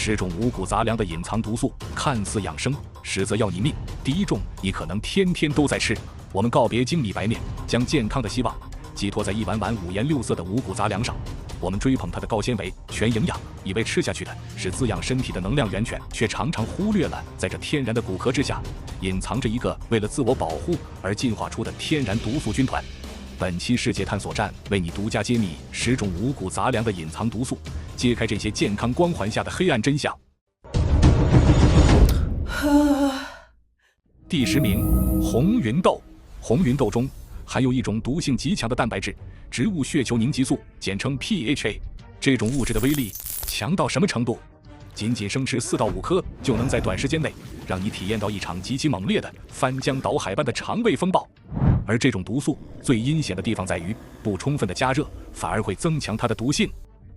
10种五谷杂粮的隐藏毒素，看似养生，实则要你命。第1种，你可能天天都在吃。我们告别精米白面，将健康的希望寄托在一碗碗五颜六色的五谷杂粮上。我们追捧它的高纤维、全营养，以为吃下去的是滋养身体的能量源泉，却常常忽略了在这天然的骨壳之下，隐藏着一个为了自我保护而进化出的天然毒素军团。本期世界探索站为你独家揭秘10种五谷杂粮的隐藏毒素，揭开这些健康光环下的黑暗真相。第10名，红芸豆。红芸豆中含有一种毒性极强的蛋白质，植物血球凝集素，简称 PHA。这种物质的威力强到什么程度？仅生吃4到5颗，就能在短时间内让你体验到一场极其猛烈的翻江倒海般的肠胃风暴。而这种毒素最阴险的地方在于，不充分的加热反而会增强它的毒性。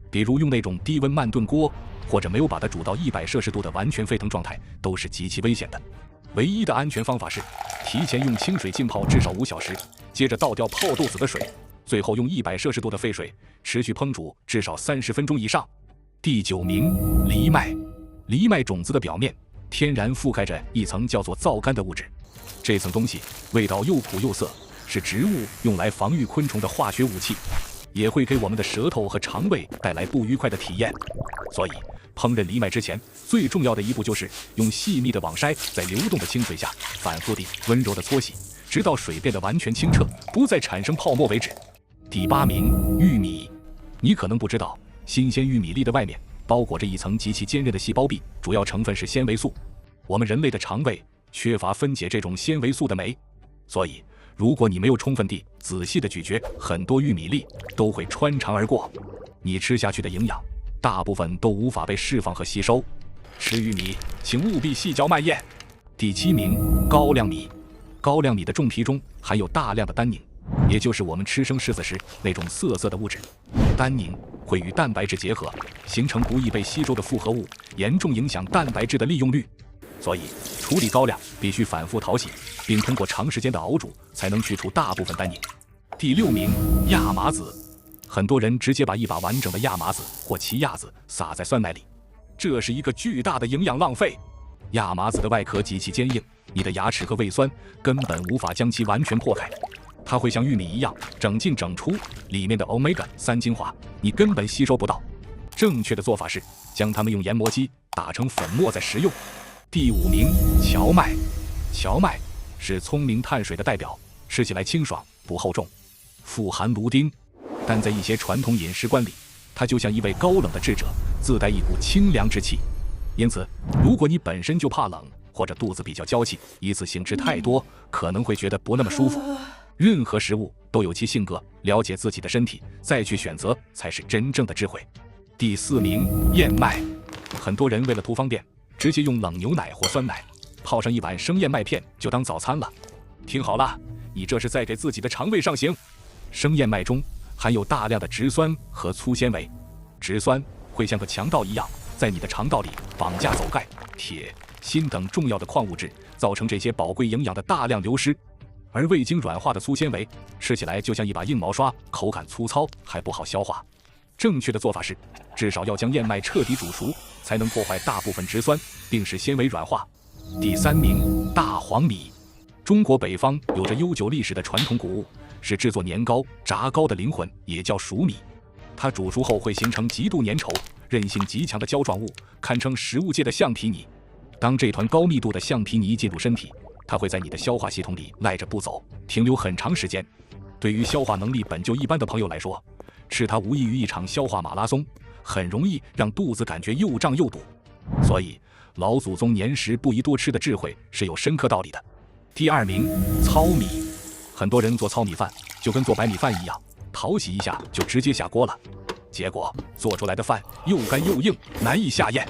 比如用那种低温慢炖锅，或者没有把它煮到100摄氏度的完全沸腾状态，都是极其危险的。唯一的安全方法是提前用清水浸泡至少5小时，接着倒掉泡豆子的水，最后用100摄氏度的沸水持续烹煮至少30分钟以上。第9名，藜麦。藜麦种子的表面天然覆盖着一层叫做皂苷的物质，这层东西味道又苦又涩，是植物用来防御昆虫的化学武器，也会给我们的舌头和肠胃带来不愉快的体验。所以烹饪藜麦之前，最重要的一步就是用细密的网筛在流动的清水下反复地温柔地搓洗，直到水变得完全清澈，不再产生泡沫为止。第8名，玉米。你可能不知道，新鲜玉米粒的外面包裹着一层极其坚韧的细胞壁，主要成分是纤维素。我们人类的肠胃缺乏分解这种纤维素的酶，所以如果你没有充分地仔细地咀嚼，很多玉米粒都会穿肠而过，你吃下去的营养大部分都无法被释放和吸收。吃玉米请务必细嚼慢咽。第7名，高粱米。高粱米的种皮中含有大量的单宁，也就是我们吃生柿子时那种涩涩的物质。单宁会与蛋白质结合，形成不易被吸收的复合物，严重影响蛋白质的利用率。所以处理高粱必须反复淘洗，并通过长时间的熬煮才能去除大部分单宁。第6名，亚麻籽。很多人直接把一把完整的亚麻籽或奇亚籽撒在酸奶里，这是一个巨大的营养浪费。亚麻籽的外壳极其坚硬，你的牙齿和胃酸根本无法将其完全破开，它会像玉米一样整进整出，里面的 Omega-3 精华你根本吸收不到。正确的做法是将它们用研磨机打成粉末再食用。第5名，荞麦。荞麦是聪明碳水的代表，吃起来清爽不厚重，富含芦丁，但在一些传统饮食观里，它就像一位高冷的智者，自带一股清凉之气。因此如果你本身就怕冷，或者肚子比较娇气，一次性吃太多可能会觉得不那么舒服。任何食物都有其性格，了解自己的身体再去选择才是真正的智慧。第4名，燕麦。很多人为了图方便，直接用冷牛奶或酸奶泡上一碗生燕麦片就当早餐了。听好了，你这是在给自己的肠胃上刑。生燕麦中含有大量的植酸和粗纤维，植酸会像个强盗一样在你的肠道里绑架走钙、铁、锌等重要的矿物质，造成这些宝贵营养的大量流失。而未经软化的粗纤维吃起来就像一把硬毛刷，口感粗糙还不好消化。正确的做法是至少要将燕麦彻底煮熟，才能破坏大部分植酸并使纤维软化。第3名，大黄米。中国北方有着悠久历史的传统谷物，是制作年糕、炸糕的灵魂，也叫黍米。它煮熟后会形成极度粘稠、韧性极强的胶状物，堪称食物界的橡皮泥。当这团高密度的橡皮泥进入身体，它会在你的消化系统里赖着不走，停留很长时间。对于消化能力本就一般的朋友来说，吃它无异于一场消化马拉松，很容易让肚子感觉又胀又堵。所以老祖宗年食不宜多吃的智慧是有深刻道理的。第2名，糙米。很多人做糙米饭就跟做白米饭一样，淘洗一下就直接下锅了，结果做出来的饭又干又硬，难以下咽。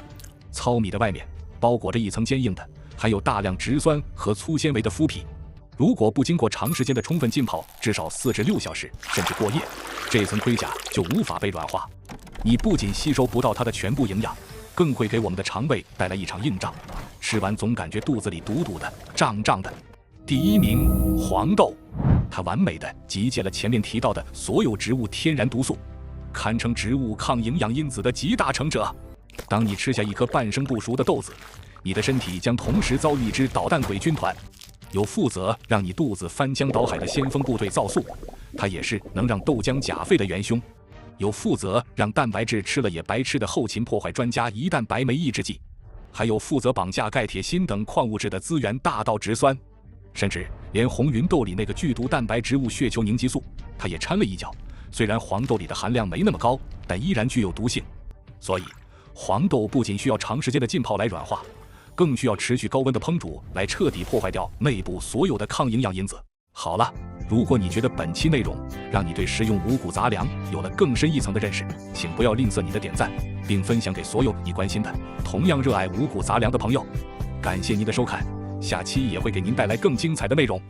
糙米的外面包裹着一层坚硬的含有大量植酸和粗纤维的麸皮，如果不经过长时间的充分浸泡，至少4至6小时，甚至过夜，这层盔甲就无法被软化。你不仅吸收不到它的全部营养，更会给我们的肠胃带来一场硬胀，吃完总感觉肚子里堵堵的、胀胀的。第1名，黄豆。它完美的集结了前面提到的所有植物天然毒素，堪称植物抗营养因子的集大成者。当你吃下一颗半生不熟的豆子，你的身体将同时遭遇一支导弹鬼军团。有负责让你肚子翻江倒海的先锋部队皂素，它也是能让豆浆钾肺的元凶。有负责让蛋白质吃了也白吃的后勤破坏专家一蛋白酶抑制剂，还有负责绑架钙、铁、锌等矿物质的资源大道植酸，甚至连红芸豆里那个剧毒蛋白植物血球凝集素，它也掺了一脚。虽然黄豆里的含量没那么高，但依然具有毒性。所以，黄豆不仅需要长时间的浸泡来软化，更需要持续高温的烹煮来彻底破坏掉内部所有的抗营养因子。好了，如果你觉得本期内容让你对食用五谷杂粮有了更深一层的认识，请不要吝啬你的点赞，并分享给所有你关心的、同样热爱五谷杂粮的朋友。感谢您的收看，下期也会给您带来更精彩的内容。